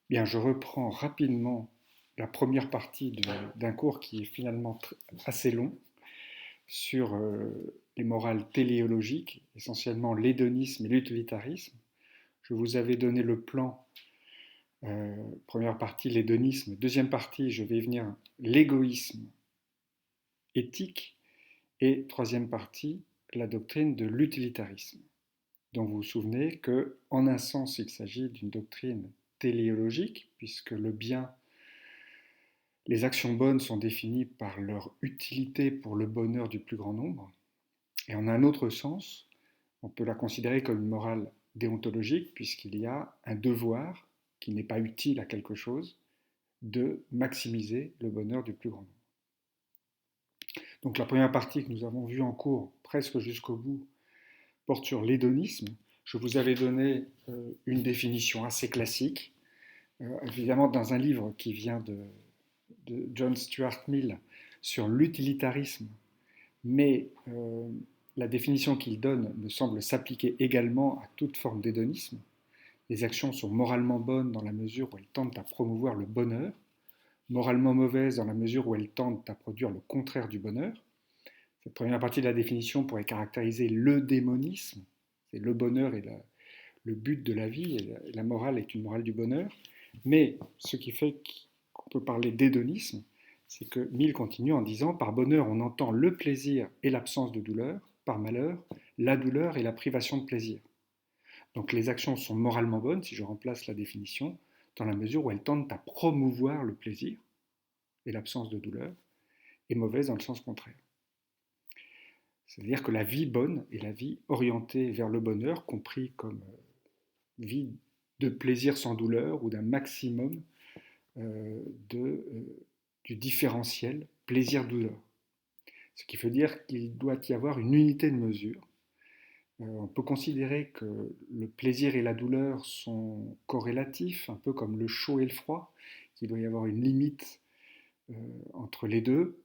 Bien, je reprends rapidement la première partie d'un cours qui est finalement assez long sur les morales téléologiques, essentiellement l'hédonisme et l'utilitarisme. Je vous avais donné le plan, première partie l'hédonisme, deuxième partie je vais venir l'égoïsme éthique et troisième partie la doctrine de l'utilitarisme. Donc vous vous souvenez que, en un sens, il s'agit d'une doctrine téléologique puisque le bien. Les actions bonnes sont définies par leur utilité pour le bonheur du plus grand nombre. Et en un autre sens, on peut la considérer comme une morale déontologique, puisqu'il y a un devoir qui n'est pas utile à quelque chose de maximiser le bonheur du plus grand nombre. Donc la première partie que nous avons vue en cours, presque jusqu'au bout, porte sur l'hédonisme. Je vous avais donné une définition assez classique, évidemment dans un livre qui vient de John Stuart Mill sur l'utilitarisme, mais la définition qu'il donne me semble s'appliquer également à toute forme d'hédonisme. Les actions sont moralement bonnes dans la mesure où elles tentent à promouvoir le bonheur, moralement mauvaises dans la mesure où elles tentent à produire le contraire du bonheur. Cette première partie de la définition pourrait caractériser le démonisme, c'est le bonheur et le but de la vie, et la morale est une morale du bonheur. Mais ce qui fait qu'on peut parler d'hédonisme, c'est que Mill continue en disant: par bonheur, on entend le plaisir et l'absence de douleur, par malheur, la douleur et la privation de plaisir. Donc les actions sont moralement bonnes, si je remplace la définition, dans la mesure où elles tendent à promouvoir le plaisir et l'absence de douleur, et mauvaises dans le sens contraire. C'est-à-dire que la vie bonne est la vie orientée vers le bonheur, compris comme vie de plaisir sans douleur ou d'un maximum de, du différentiel plaisir-douleur. Ce qui veut dire qu'il doit y avoir une unité de mesure. On peut considérer que le plaisir et la douleur sont corrélatifs, un peu comme le chaud et le froid, qu'il doit y avoir une limite entre les deux,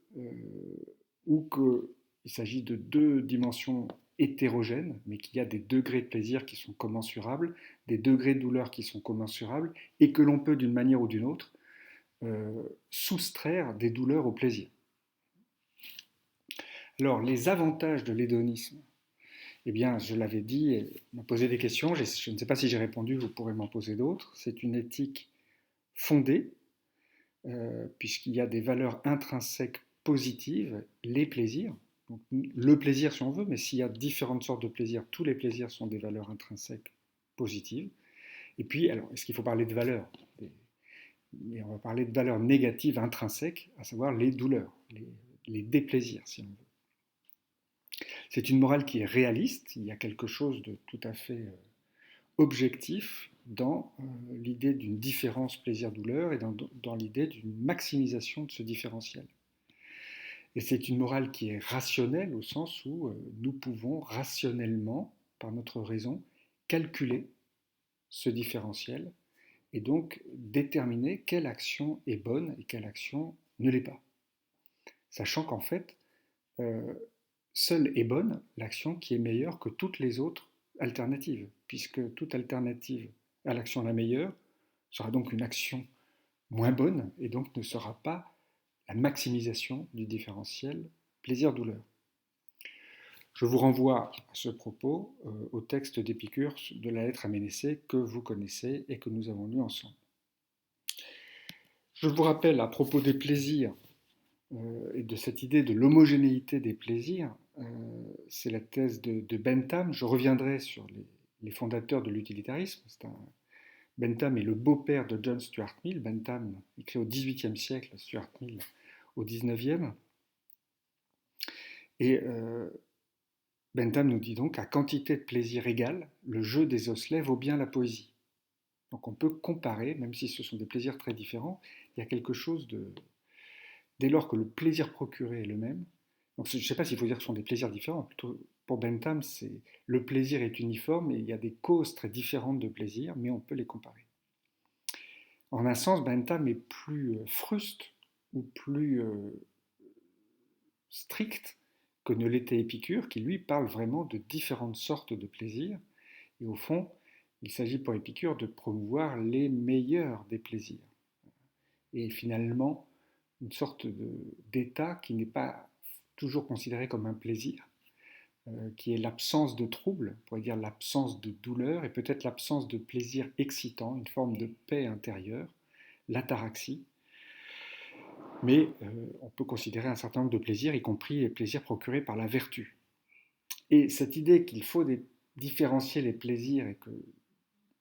ou qu'il s'agit de deux dimensions hétérogènes, mais qu'il y a des degrés de plaisir qui sont commensurables, des degrés de douleur qui sont commensurables, et que l'on peut d'une manière ou d'une autre soustraire des douleurs au plaisir. Alors, les avantages de l'hédonisme, eh bien, je l'avais dit, on m'a posé des questions, je ne sais pas si j'ai répondu, vous pourrez m'en poser d'autres. C'est une éthique fondée, puisqu'il y a des valeurs intrinsèques positives, les plaisirs, donc le plaisir si on veut, mais s'il y a différentes sortes de plaisirs, tous les plaisirs sont des valeurs intrinsèques positives. Et puis, alors, est-ce qu'il faut parler de valeurs? Mais on va parler de valeurs négatives intrinsèques, à savoir les douleurs, les déplaisirs, si on veut. C'est une morale qui est réaliste, il y a quelque chose de tout à fait objectif dans l'idée d'une différence plaisir-douleur et dans l'idée d'une maximisation de ce différentiel. Et c'est une morale qui est rationnelle au sens où nous pouvons rationnellement, par notre raison, calculer ce différentiel et donc déterminer quelle action est bonne et quelle action ne l'est pas. Sachant qu'en fait, euh, seule est bonne l'action qui est meilleure que toutes les autres alternatives, puisque toute alternative à l'action la meilleure sera donc une action moins bonne et donc ne sera pas la maximisation du différentiel plaisir-douleur. Je vous renvoie à ce propos au texte d'Épicure de la lettre à Ménécée que vous connaissez et que nous avons lu ensemble. Je vous rappelle à propos des plaisirs et de cette idée de l'homogénéité des plaisirs, c'est la thèse de Bentham. Je reviendrai sur les fondateurs de l'utilitarisme. Bentham est le beau-père de John Stuart Mill. Bentham écrit au XVIIIe siècle, Stuart Mill au XIXe. Et Bentham nous dit donc: à quantité de plaisir égale, le jeu des osselets vaut bien la poésie. Donc on peut comparer, même si ce sont des plaisirs très différents, il y a quelque chose de... Dès lors que le plaisir procuré est le même, donc je ne sais pas s'il faut dire que ce sont des plaisirs différents, plutôt pour Bentham, le plaisir est uniforme et il y a des causes très différentes de plaisir, mais on peut les comparer. En un sens, Bentham est plus fruste ou plus strict que ne l'était Épicure, qui lui parle vraiment de différentes sortes de plaisirs. Et au fond, Il s'agit pour Épicure de promouvoir les meilleurs des plaisirs. Et finalement, une sorte d'état qui n'est pas toujours considéré comme un plaisir, qui est l'absence de trouble, on pourrait dire l'absence de douleur et peut-être l'absence de plaisir excitant, une forme de paix intérieure, l'ataraxie. Mais on peut considérer un certain nombre de plaisirs, y compris les plaisirs procurés par la vertu. Et cette idée qu'il faut différencier les plaisirs et qu'il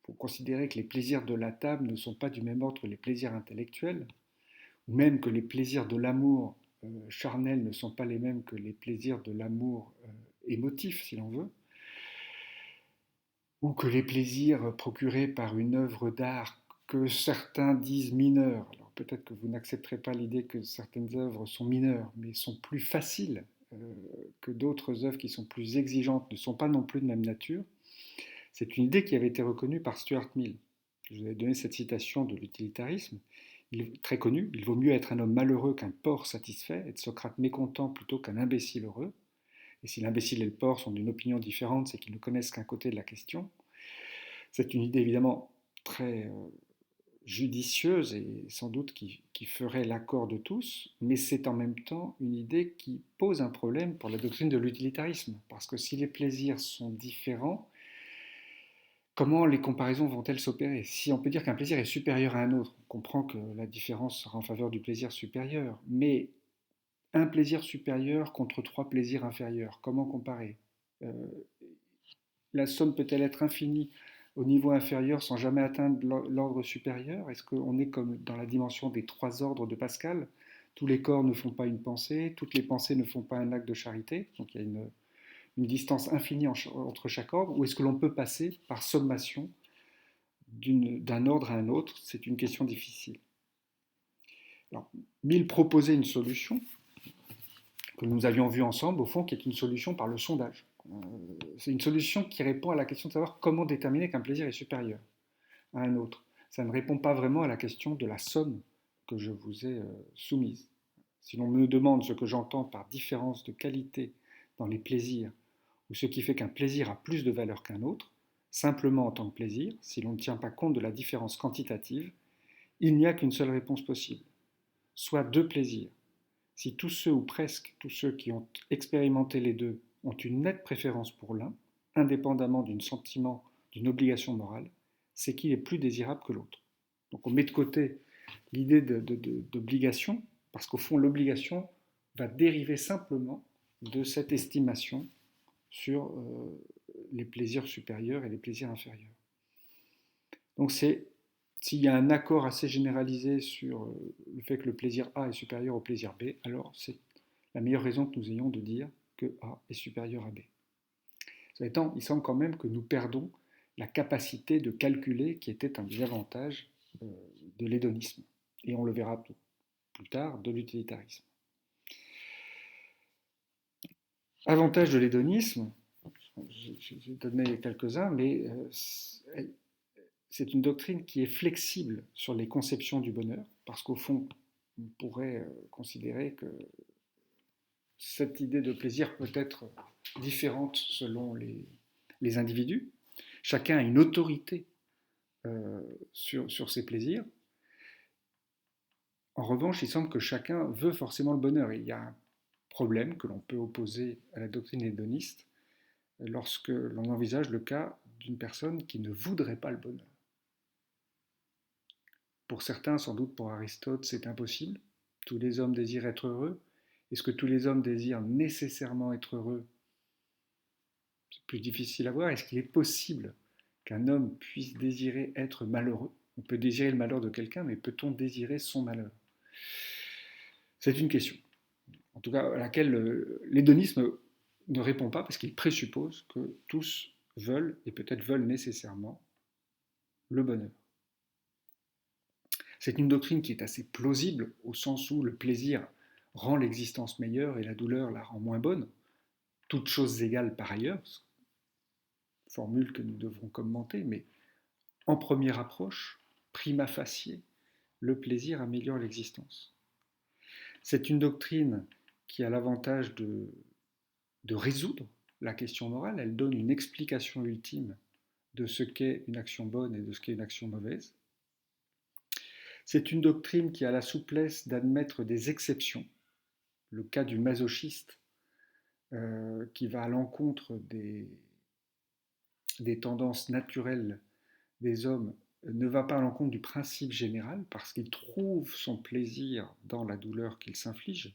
faut considérer que les plaisirs de la table ne sont pas du même ordre que les plaisirs intellectuels, ou même que les plaisirs de l'amour charnel ne sont pas les mêmes que les plaisirs de l'amour émotif, si l'on veut, ou que les plaisirs procurés par une œuvre d'art que certains disent mineures, alors peut-être que vous n'accepterez pas l'idée que certaines œuvres sont mineures, mais sont plus faciles que d'autres œuvres qui sont plus exigeantes, ne sont pas non plus de même nature, c'est une idée qui avait été reconnue par Stuart Mill. Je vous avais donné cette citation de l'utilitarisme, très connue, il vaut mieux être un homme malheureux qu'un porc satisfait, être Socrate mécontent plutôt qu'un imbécile heureux. Et si l'imbécile et le porc sont d'une opinion différente, c'est qu'ils ne connaissent qu'un côté de la question. C'est une idée évidemment très judicieuse et sans doute qui ferait l'accord de tous, mais c'est en même temps une idée qui pose un problème pour la doctrine de l'utilitarisme, parce que si les plaisirs sont différents, comment les comparaisons vont-elles s'opérer? Si on peut dire qu'un plaisir est supérieur à un autre, on comprend que la différence sera en faveur du plaisir supérieur, mais un plaisir supérieur contre trois plaisirs inférieurs, comment comparer? euh, La somme peut-elle être infinie au niveau inférieur sans jamais atteindre l'ordre supérieur? Est-ce qu'on est comme dans la dimension des trois ordres de Pascal? Tous les corps ne font pas une pensée, toutes les pensées ne font pas un acte de charité, donc il y a une distance infinie entre chaque ordre, ou est-ce que l'on peut passer par sommation d'un ordre à un autre? C'est une question difficile. Alors, Mill proposait une solution que nous avions vue ensemble, au fond, qui est une solution par le sondage. C'est une solution qui répond à la question de savoir comment déterminer qu'un plaisir est supérieur à un autre. Ça ne répond pas vraiment à la question de la somme que je vous ai soumise. Si l'on me demande ce que j'entends par différence de qualité dans les plaisirs, ou ce qui fait qu'un plaisir a plus de valeur qu'un autre, simplement en tant que plaisir, si l'on ne tient pas compte de la différence quantitative, il n'y a qu'une seule réponse possible, soit deux plaisirs. Si tous ceux ou presque tous ceux qui ont expérimenté les deux ont une nette préférence pour l'un, indépendamment d'un sentiment, d'une obligation morale, c'est qu'il est plus désirable que l'autre. Donc on met de côté l'idée d'obligation, parce qu'au fond l'obligation va dériver simplement de cette estimation sur les plaisirs supérieurs et les plaisirs inférieurs. Donc s'il y a un accord assez généralisé sur le fait que le plaisir A est supérieur au plaisir B, alors c'est la meilleure raison que nous ayons de dire que A est supérieur à B. Cela étant, il semble quand même que nous perdons la capacité de calculer qui était un des avantages de l'hédonisme. Et on le verra plus tard, de l'utilitarisme. Avantage de l'hédonisme, j'ai donné quelques-uns, mais c'est une doctrine qui est flexible sur les conceptions du bonheur, parce qu'au fond, on pourrait considérer que cette idée de plaisir peut être différente selon les individus. Chacun a une autorité sur ses plaisirs. En revanche, il semble que chacun veut forcément le bonheur. Et il y a un problème que l'on peut opposer à la doctrine hédoniste lorsque l'on envisage le cas d'une personne qui ne voudrait pas le bonheur. Pour certains, sans doute pour Aristote, c'est impossible. Tous les hommes désirent être heureux. Est-ce que tous les hommes désirent nécessairement être heureux? C'est plus difficile à voir. Est-ce qu'il est possible qu'un homme puisse désirer être malheureux? On peut désirer le malheur de quelqu'un, mais peut-on désirer son malheur? C'est une question, en tout cas à laquelle l'hédonisme ne répond pas, parce qu'il présuppose que tous veulent, et peut-être veulent nécessairement, le bonheur. C'est une doctrine qui est assez plausible, au sens où le plaisir rend l'existence meilleure et la douleur la rend moins bonne, toutes choses égales par ailleurs, formule que nous devrons commenter, mais en première approche, prima facie, le plaisir améliore l'existence. C'est une doctrine qui a l'avantage de résoudre la question morale, elle donne une explication ultime de ce qu'est une action bonne et de ce qu'est une action mauvaise. C'est une doctrine qui a la souplesse d'admettre des exceptions. Le cas du masochiste qui va à l'encontre des tendances naturelles des hommes ne va pas à l'encontre du principe général parce qu'il trouve son plaisir dans la douleur qu'il s'inflige.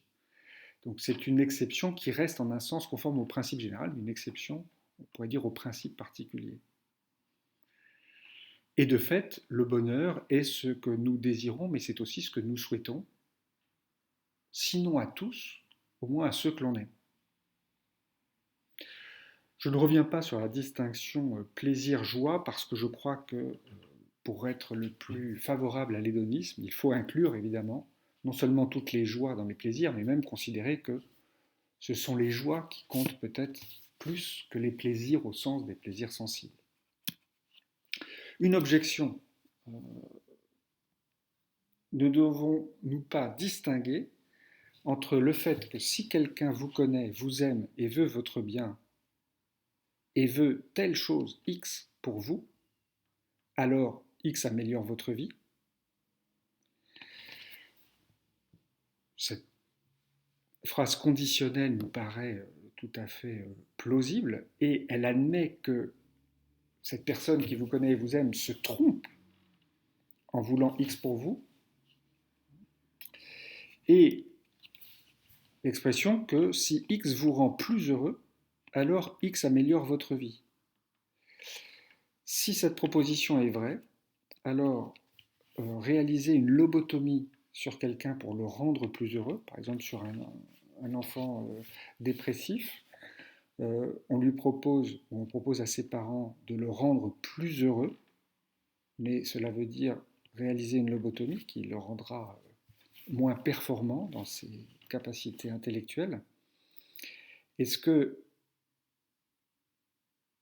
Donc c'est une exception qui reste en un sens conforme au principe général, mais une exception, on pourrait dire, au principe particulier. Et de fait, le bonheur est ce que nous désirons, mais c'est aussi ce que nous souhaitons, sinon à tous, au moins à ceux que l'on aime. Je ne reviens pas sur la distinction plaisir-joie parce que je crois que pour être le plus favorable à l'hédonisme, il faut inclure évidemment non seulement toutes les joies dans les plaisirs, mais même considérer que ce sont les joies qui comptent peut-être plus que les plaisirs au sens des plaisirs sensibles. Une objection, ne devons-nous pas distinguer entre le fait que si quelqu'un vous connaît, vous aime et veut votre bien, et veut telle chose X pour vous, alors X améliore votre vie. Cette phrase conditionnelle nous paraît tout à fait plausible et elle admet que cette personne qui vous connaît et vous aime se trompe en voulant X pour vous. Et l'expression que si X vous rend plus heureux, alors X améliore votre vie. Si cette proposition est vraie, alors réaliser une lobotomie sur quelqu'un pour le rendre plus heureux, par exemple sur un enfant dépressif, on propose à ses parents de le rendre plus heureux, mais cela veut dire réaliser une lobotomie qui le rendra moins performant dans ses capacités intellectuelles. Est-ce que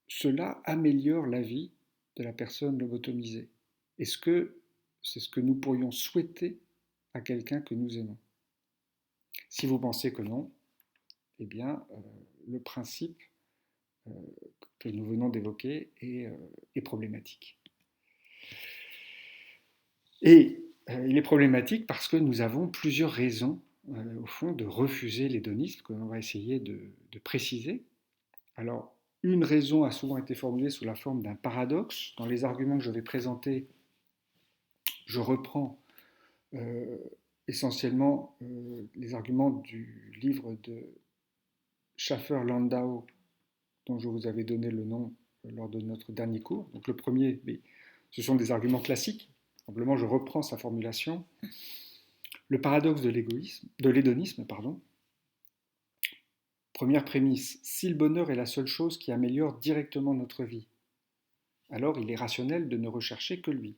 cela améliore la vie de la personne lobotomisée? Est-ce que c'est ce que nous pourrions souhaiter à quelqu'un que nous aimons? Si vous pensez que non, eh bien, le principe que nous venons d'évoquer est problématique. Et il est problématique parce que nous avons plusieurs raisons, au fond, de refuser l'hédonisme, que l'on va essayer de préciser. Alors, une raison a souvent été formulée sous la forme d'un paradoxe. Dans les arguments que je vais présenter, je reprends essentiellement les arguments du livre de Schaffer-Landau, dont je vous avais donné le nom lors de notre dernier cours. Donc le premier, ce sont des arguments classiques. Simplement, je reprends sa formulation. Le paradoxe de l'hédonisme, Première prémisse, si le bonheur est la seule chose qui améliore directement notre vie, alors il est rationnel de ne rechercher que lui.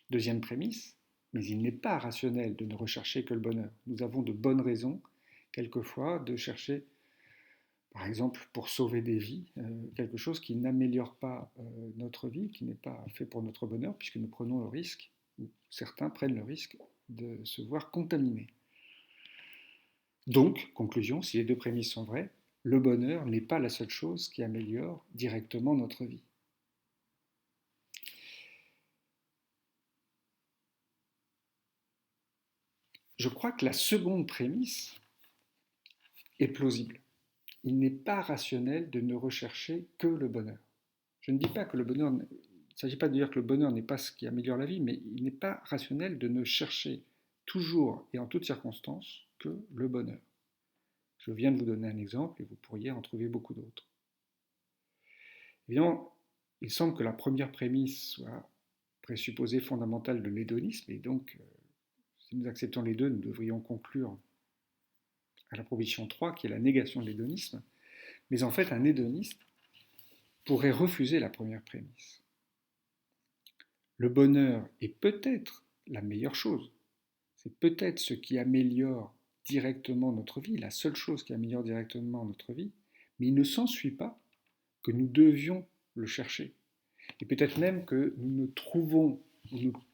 Deuxième prémisse, mais il n'est pas rationnel de ne rechercher que le bonheur. Nous avons de bonnes raisons, quelquefois, de chercher, par exemple, pour sauver des vies, quelque chose qui n'améliore pas notre vie, qui n'est pas fait pour notre bonheur, puisque nous prenons le risque, ou certains prennent le risque, de se voir contaminés. Donc, conclusion, si les deux prémices sont vraies, le bonheur n'est pas la seule chose qui améliore directement notre vie. Je crois que la seconde prémisse est plausible. Il n'est pas rationnel de ne rechercher que le bonheur. Je ne dis pas que le bonheur, il ne s'agit pas de dire que le bonheur n'est pas ce qui améliore la vie, mais il n'est pas rationnel de ne chercher toujours et en toutes circonstances que le bonheur. Je viens de vous donner un exemple et vous pourriez en trouver beaucoup d'autres. Évidemment, il semble que la première prémisse soit présupposée fondamentale de l'hédonisme, et donc, si nous acceptons les deux, nous devrions conclure à la proposition 3, qui est la négation de l'hédonisme. Mais en fait, un hédoniste pourrait refuser la première prémisse. Le bonheur est peut-être la meilleure chose. C'est peut-être ce qui améliore directement notre vie, la seule chose qui améliore directement notre vie, mais il ne s'ensuit pas que nous devions le chercher. Et peut-être même que nous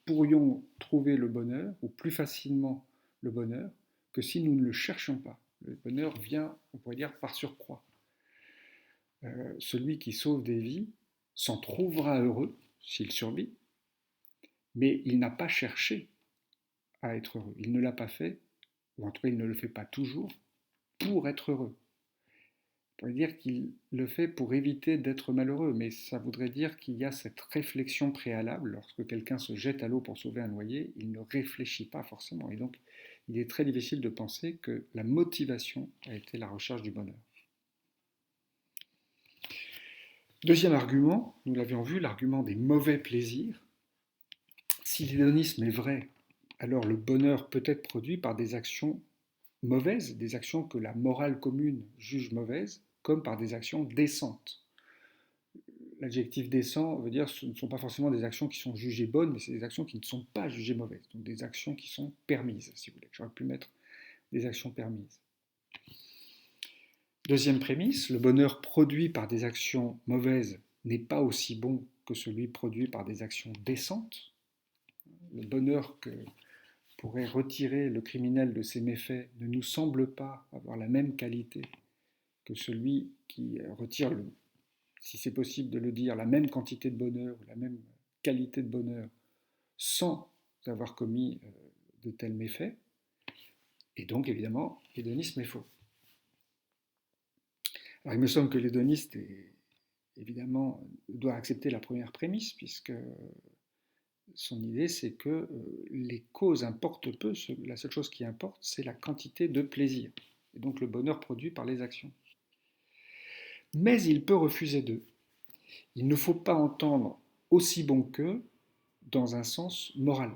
pourrions trouver le bonheur, ou plus facilement le bonheur, que si nous ne le cherchions pas. Le bonheur vient, on pourrait dire, par surcroît. Celui qui sauve des vies s'en trouvera heureux s'il survit, mais il n'a pas cherché à être heureux. Il ne l'a pas fait, ou en tout cas il ne le fait pas toujours, pour être heureux. On pourrait dire qu'il le fait pour éviter d'être malheureux, mais ça voudrait dire qu'il y a cette réflexion préalable. Lorsque quelqu'un se jette à l'eau pour sauver un noyé, il ne réfléchit pas forcément. Et donc, il est très difficile de penser que la motivation a été la recherche du bonheur. Deuxième argument, nous l'avions vu, l'argument des mauvais plaisirs. Si l'hédonisme est vrai, alors le bonheur peut être produit par des actions mauvaises, des actions que la morale commune juge mauvaises, comme par des actions décentes. L'adjectif décent veut dire que ce ne sont pas forcément des actions qui sont jugées bonnes, mais c'est des actions qui ne sont pas jugées mauvaises, donc des actions qui sont permises, si vous voulez. J'aurais pu mettre des actions permises. Deuxième prémisse, le bonheur produit par des actions mauvaises n'est pas aussi bon que celui produit par des actions décentes. Le bonheur que pourrait retirer le criminel de ses méfaits ne nous semble pas avoir la même qualité que celui qui retire, si c'est possible de le dire, la même quantité de bonheur, la même qualité de bonheur, sans avoir commis de tels méfaits. Et donc, évidemment, l'hédonisme est faux. Alors, il me semble que l'hédoniste, évidemment, doit accepter la première prémisse, puisque son idée, c'est que les causes importent peu, la seule chose qui importe, c'est la quantité de plaisir, et donc le bonheur produit par les actions. Mais il peut refuser d'eux. Il ne faut pas entendre aussi bon qu'eux dans un sens moral.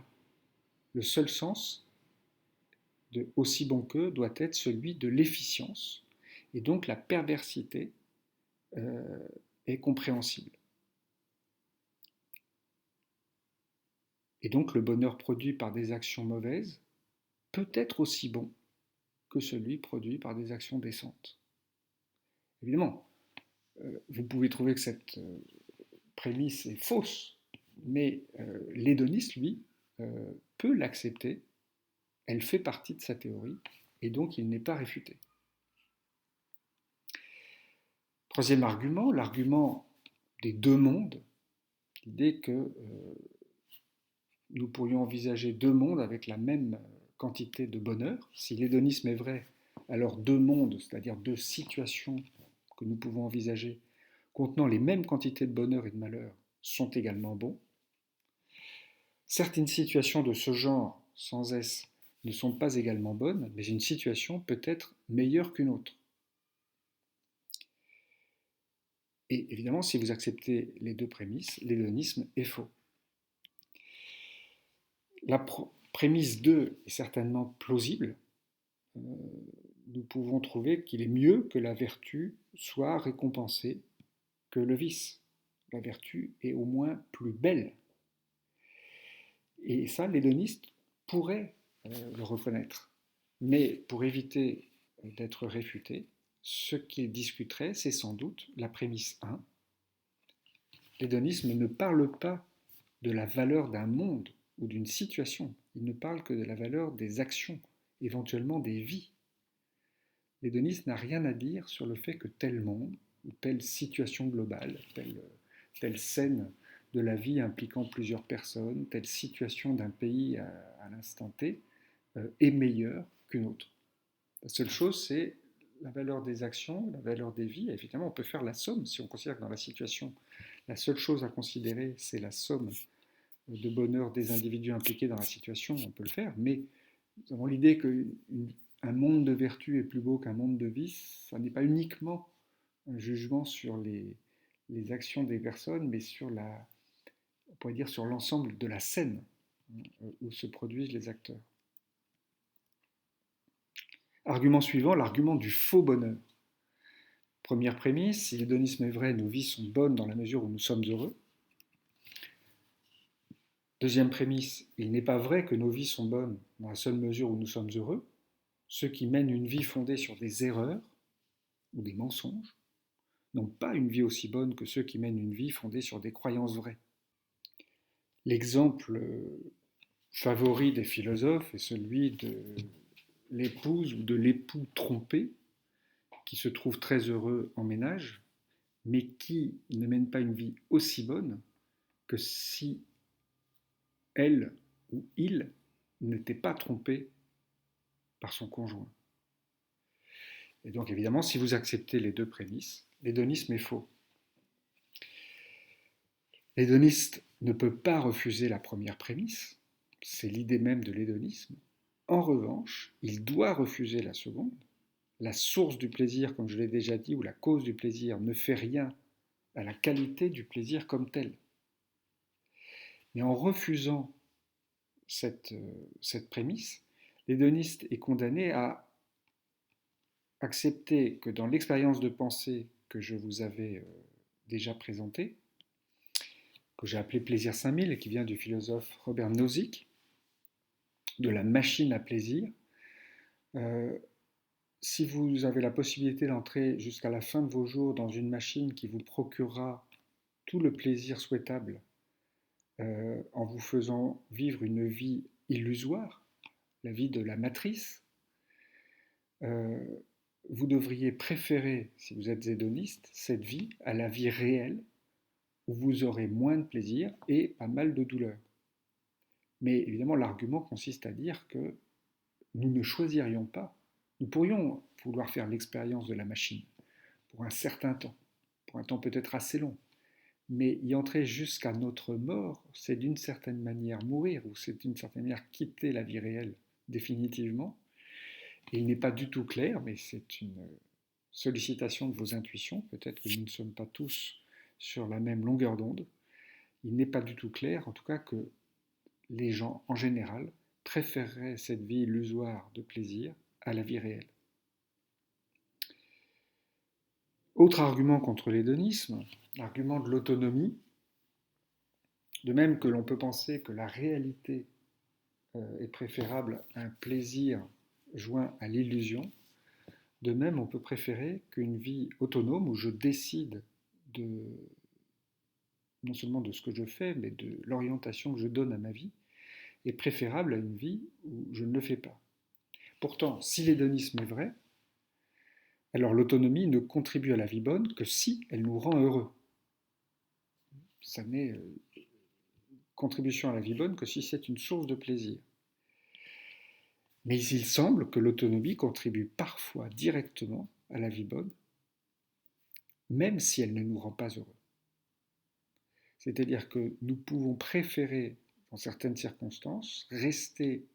Le seul sens de aussi bon qu'eux doit être celui de l'efficience, et donc la perversité est compréhensible. Et donc le bonheur produit par des actions mauvaises peut être aussi bon que celui produit par des actions décentes. Évidemment, vous pouvez trouver que cette prémisse est fausse, mais l'hédoniste, lui, peut l'accepter, elle fait partie de sa théorie, et donc il n'est pas réfuté. Troisième argument, l'argument des deux mondes, l'idée que nous pourrions envisager deux mondes avec la même quantité de bonheur. Si l'hédonisme est vrai, alors deux mondes, c'est-à-dire deux situations que nous pouvons envisager, contenant les mêmes quantités de bonheur et de malheur, sont également bons. Certaines situations de ce genre, sans S, ne sont pas également bonnes, mais une situation peut être meilleure qu'une autre. Et évidemment, si vous acceptez les deux prémisses, l'hédonisme est faux. La prémisse 2 est certainement plausible. Nous pouvons trouver qu'il est mieux que la vertu soit récompensée que le vice. La vertu est au moins plus belle. Et ça, l'hédoniste pourrait le reconnaître. Mais pour éviter d'être réfuté, ce qu'il discuterait, c'est sans doute la prémisse 1. L'hédonisme ne parle pas de la valeur d'un monde ou d'une situation. Il ne parle que de la valeur des actions, éventuellement des vies. L'hédoniste n'a rien à dire sur le fait que tel monde, ou telle situation globale, telle scène de la vie impliquant plusieurs personnes, telle situation d'un pays à l'instant T, est meilleure qu'une autre. La seule chose, c'est la valeur des actions, la valeur des vies. Et évidemment, on peut faire la somme si on considère que dans la situation, la seule chose à considérer, c'est la somme de bonheur des individus impliqués dans la situation, on peut le faire, mais nous avons l'idée qu'un monde de vertu est plus beau qu'un monde de vice. Ça n'est pas uniquement un jugement sur les actions des personnes, mais sur on pourrait dire sur l'ensemble de la scène où se produisent les acteurs. Argument suivant, l'argument du faux bonheur. Première prémisse, si l'hédonisme est vrai, nos vies sont bonnes dans la mesure où nous sommes heureux. Deuxième prémisse, il n'est pas vrai que nos vies sont bonnes dans la seule mesure où nous sommes heureux. Ceux qui mènent une vie fondée sur des erreurs ou des mensonges n'ont pas une vie aussi bonne que ceux qui mènent une vie fondée sur des croyances vraies. L'exemple favori des philosophes est celui de l'épouse ou de l'époux trompé qui se trouve très heureux en ménage, mais qui ne mène pas une vie aussi bonne que si elle ou il n'était pas trompé par son conjoint. Et donc évidemment, si vous acceptez les deux prémices, l'hédonisme est faux. L'hédoniste ne peut pas refuser la première prémisse, c'est l'idée même de l'hédonisme. En revanche, il doit refuser la seconde. La source du plaisir, comme je l'ai déjà dit, ou la cause du plaisir ne fait rien à la qualité du plaisir comme tel. Mais en refusant cette prémisse, l'hédoniste est condamné à accepter que dans l'expérience de pensée que je vous avais déjà présentée, que j'ai appelé Plaisir 5000 et qui vient du philosophe Robert Nozick, de la machine à plaisir, si vous avez la possibilité d'entrer jusqu'à la fin de vos jours dans une machine qui vous procurera tout le plaisir souhaitable en vous faisant vivre une vie illusoire, la vie de la matrice, vous devriez préférer, si vous êtes hédoniste, cette vie à la vie réelle où vous aurez moins de plaisir et pas mal de douleur. Mais évidemment, l'argument consiste à dire que nous ne choisirions pas. Nous pourrions vouloir faire l'expérience de la machine pour un certain temps, pour un temps peut-être assez long. Mais y entrer jusqu'à notre mort, c'est d'une certaine manière mourir, ou c'est d'une certaine manière quitter la vie réelle définitivement. Et il n'est pas du tout clair, mais c'est une sollicitation de vos intuitions, peut-être que nous ne sommes pas tous sur la même longueur d'onde. Il n'est pas du tout clair, en tout cas, que les gens, en général, préféreraient cette vie illusoire de plaisir à la vie réelle. Autre argument contre l'hédonisme, l'argument de l'autonomie. De même que l'on peut penser que la réalité est préférable à un plaisir joint à l'illusion, de même on peut préférer qu'une vie autonome où je décide non seulement de ce que je fais, mais de l'orientation que je donne à ma vie, est préférable à une vie où je ne le fais pas. Pourtant, si l'hédonisme est vrai, alors l'autonomie ne contribue à la vie bonne que si elle nous rend heureux. Ça n'est contribution à la vie bonne que si c'est une source de plaisir. Mais il semble que l'autonomie contribue parfois directement à la vie bonne, même si elle ne nous rend pas heureux. C'est-à-dire que nous pouvons préférer, dans certaines circonstances, rester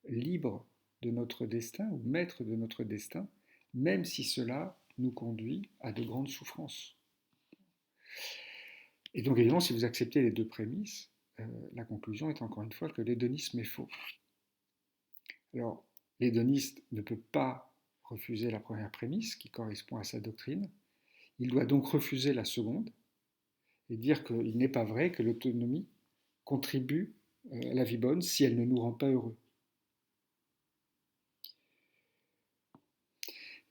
libres de notre destin ou maîtres de notre destin, même si cela nous conduit à de grandes souffrances. Et donc évidemment, si vous acceptez les deux prémices, la conclusion est encore une fois que l'hédonisme est faux. Alors, l'hédoniste ne peut pas refuser la première prémisse qui correspond à sa doctrine. Il doit donc refuser la seconde et dire qu'il n'est pas vrai que l'autonomie contribue à la vie bonne si elle ne nous rend pas heureux.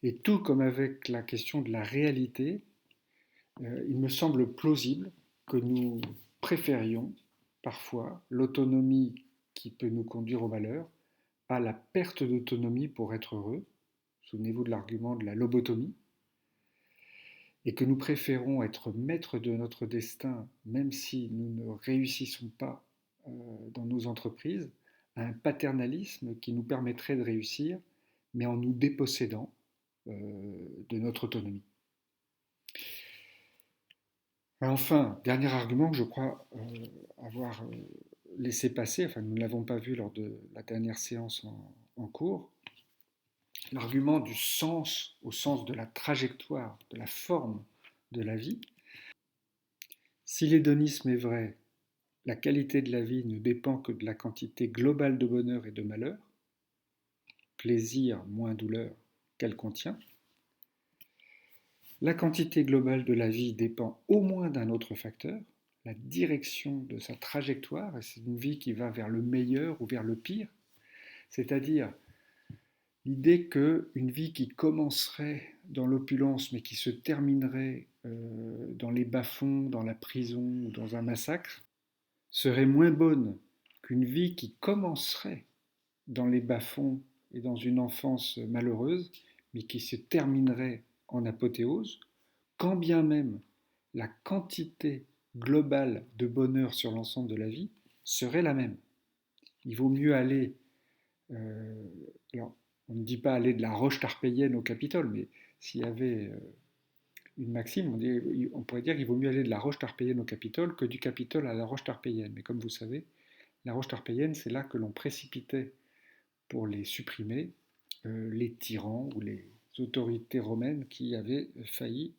Et tout comme avec la question de la réalité, il me semble plausible que nous préférions parfois l'autonomie qui peut nous conduire au malheur à la perte d'autonomie pour être heureux. Souvenez-vous de l'argument de la lobotomie. Et que nous préférons être maîtres de notre destin, même si nous ne réussissons pas dans nos entreprises, à un paternalisme qui nous permettrait de réussir, mais en nous dépossédant de notre autonomie. Et enfin, dernier argument que je crois avoir laissé passer, enfin nous ne l'avons pas vu lors de la dernière séance en cours, l'argument du sens au sens de la trajectoire, de la forme de la vie. Si l'hédonisme est vrai, la qualité de la vie ne dépend que de la quantité globale de bonheur et de malheur, plaisir moins douleur qu'elle contient. La quantité globale de la vie dépend au moins d'un autre facteur, la direction de sa trajectoire, et c'est une vie qui va vers le meilleur ou vers le pire, c'est-à-dire l'idée qu'une vie qui commencerait dans l'opulence mais qui se terminerait dans les bas-fonds, dans la prison ou dans un massacre, serait moins bonne qu'une vie qui commencerait dans les bas-fonds et dans une enfance malheureuse, mais qui se terminerait en apothéose, quand bien même la quantité globale de bonheur sur l'ensemble de la vie serait la même. Il vaut mieux aller, euh, alors on ne dit pas aller de la roche tarpéienne au Capitole, mais s'il y avait une maxime, on pourrait dire qu'il vaut mieux aller de la roche tarpéienne au Capitole que du Capitole à la roche tarpéienne. Mais comme vous savez, la roche tarpéienne, c'est là que l'on précipitait pour les supprimer les tyrans ou les autorités romaines qui avaient failli.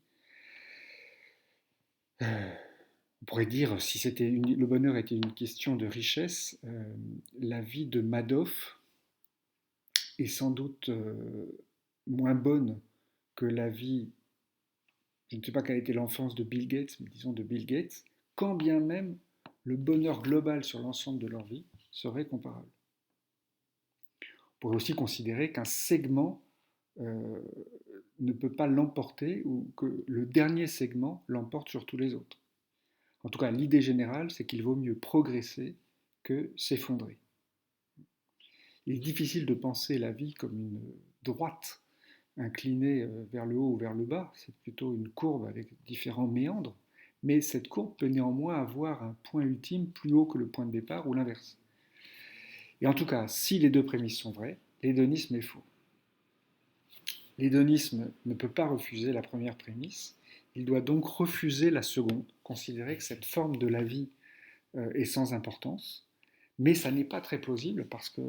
On pourrait dire, si le bonheur était une question de richesse, la vie de Madoff est sans doute moins bonne que la vie, je ne sais pas quelle a été l'enfance de Bill Gates, mais disons de Bill Gates, quand bien même le bonheur global sur l'ensemble de leur vie serait comparable. On pourrait aussi considérer qu'un segment euh, ne peut pas l'emporter ou que le dernier segment l'emporte sur tous les autres. En tout cas, l'idée générale, c'est qu'il vaut mieux progresser que s'effondrer. Il est difficile de penser la vie comme une droite inclinée vers le haut ou vers le bas, c'est plutôt une courbe avec différents méandres, mais cette courbe peut néanmoins avoir un point ultime plus haut que le point de départ ou l'inverse. Et en tout cas, si les deux prémices sont vraies, l'hédonisme est faux. L'hédonisme ne peut pas refuser la première prémisse, il doit donc refuser la seconde, considérer que cette forme de la vie est sans importance, mais ça n'est pas très plausible parce que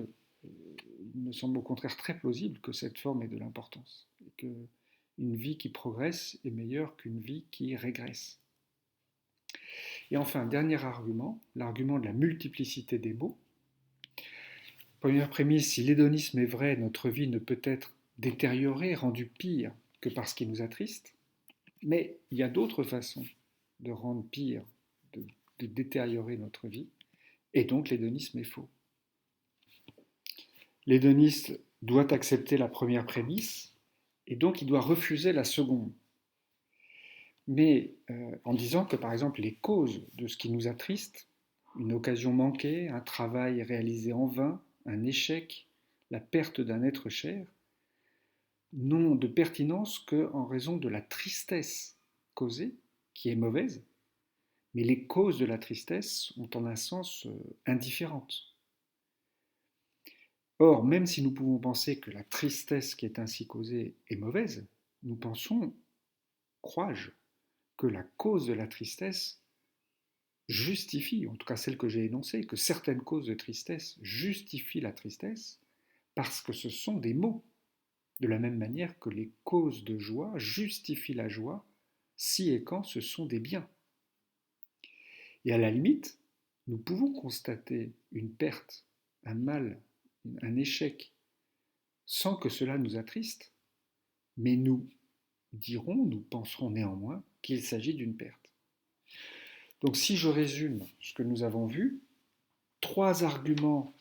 il me semble au contraire très plausible que cette forme ait de l'importance, et qu'une vie qui progresse est meilleure qu'une vie qui régresse. Et enfin, dernier argument, l'argument de la multiplicité des maux. Première prémisse, si l'hédonisme est vrai, notre vie ne peut être détériorée, rendue pire que par ce qui nous attriste, mais il y a d'autres façons de rendre pire, de détériorer notre vie, et donc l'hédonisme est faux. L'hédoniste doit accepter la première prémisse, et donc il doit refuser la seconde. Mais en disant que par exemple les causes de ce qui nous attriste, une occasion manquée, un travail réalisé en vain, un échec, la perte d'un être cher, n'ont de pertinence qu'en raison de la tristesse causée, qui est mauvaise, mais les causes de la tristesse ont en un sens indifférentes. Or, même si nous pouvons penser que la tristesse qui est ainsi causée est mauvaise, nous pensons, crois-je, que la cause de la tristesse justifie, en tout cas celle que j'ai énoncée, que certaines causes de tristesse justifient la tristesse parce que ce sont des maux, de la même manière que les causes de joie justifient la joie si et quand ce sont des biens. Et à la limite, nous pouvons constater une perte, un mal, un échec, sans que cela nous attriste, mais nous dirons, nous penserons néanmoins qu'il s'agit d'une perte. Donc si je résume ce que nous avons vu, trois arguments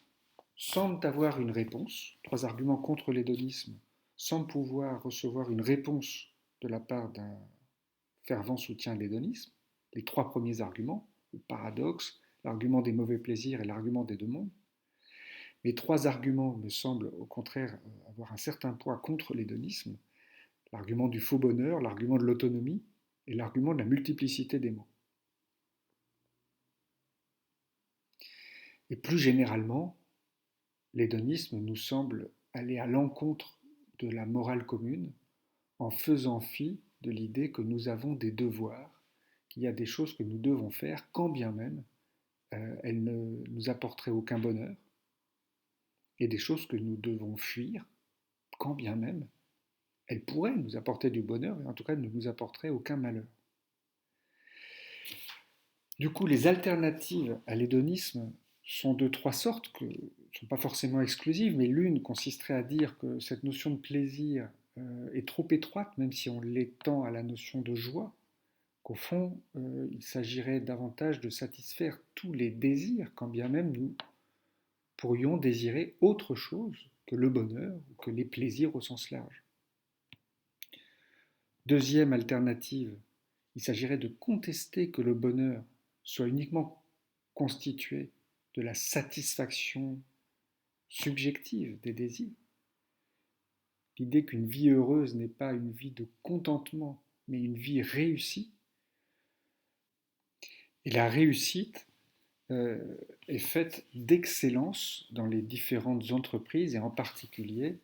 semblent avoir une réponse, trois arguments contre l'hédonisme semblent pouvoir recevoir une réponse de la part d'un fervent soutien de l'hédonisme. Les trois premiers arguments, le paradoxe, l'argument des mauvais plaisirs et l'argument des deux mondes. Les trois arguments me semblent au contraire avoir un certain poids contre l'hédonisme, l'argument du faux bonheur, l'argument de l'autonomie et l'argument de la multiplicité des mots. Et plus généralement, l'hédonisme nous semble aller à l'encontre de la morale commune en faisant fi de l'idée que nous avons des devoirs, qu'il y a des choses que nous devons faire, quand bien même elles ne nous apporteraient aucun bonheur, et des choses que nous devons fuir, quand bien même elles pourraient nous apporter du bonheur, et en tout cas ne nous apporteraient aucun malheur. Du coup, les alternatives à l'hédonisme sont de trois sortes, qui ne sont pas forcément exclusives, mais l'une consisterait à dire que cette notion de plaisir est trop étroite, même si on l'étend à la notion de joie, qu'au fond, il s'agirait davantage de satisfaire tous les désirs, quand bien même nous pourrions désirer autre chose que le bonheur ou que les plaisirs au sens large. Deuxième alternative, il s'agirait de contester que le bonheur soit uniquement constitué de la satisfaction subjective des désirs. L'idée qu'une vie heureuse n'est pas une vie de contentement mais une vie réussie. Et la réussite est faite d'excellence dans les différentes entreprises, et en particulier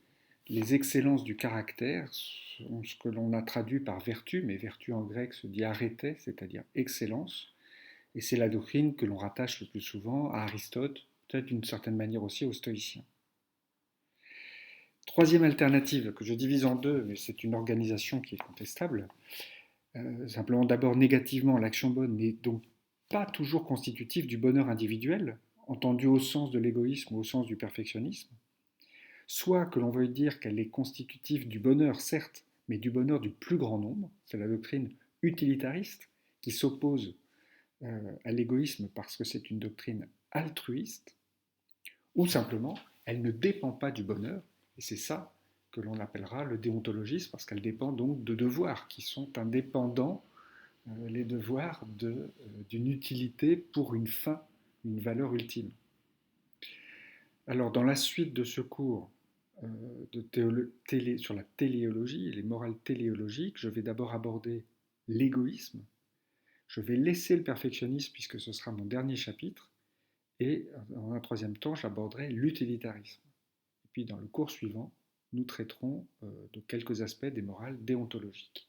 les excellences du caractère, sont ce que l'on a traduit par vertu, mais vertu en grec se dit arete, c'est-à-dire excellence, et c'est la doctrine que l'on rattache le plus souvent à Aristote, peut-être d'une certaine manière aussi aux stoïciens. Troisième alternative que je divise en deux, mais c'est une organisation qui est contestable, simplement d'abord négativement, l'action bonne n'est donc pas toujours constitutive du bonheur individuel, entendu au sens de l'égoïsme ou au sens du perfectionnisme, soit que l'on veuille dire qu'elle est constitutive du bonheur, certes, mais du bonheur du plus grand nombre, c'est la doctrine utilitariste qui s'oppose à l'égoïsme parce que c'est une doctrine altruiste, ou simplement, elle ne dépend pas du bonheur, et c'est ça que l'on appellera le déontologisme, parce qu'elle dépend donc de devoirs qui sont indépendants, les devoirs d'une utilité pour une fin, une valeur ultime. Alors, dans la suite de ce cours sur la téléologie, les morales téléologiques, je vais d'abord aborder l'égoïsme, je vais laisser le perfectionnisme puisque ce sera mon dernier chapitre, et dans un troisième temps, j'aborderai l'utilitarisme. Et puis dans le cours suivant, nous traiterons de quelques aspects des morales déontologiques.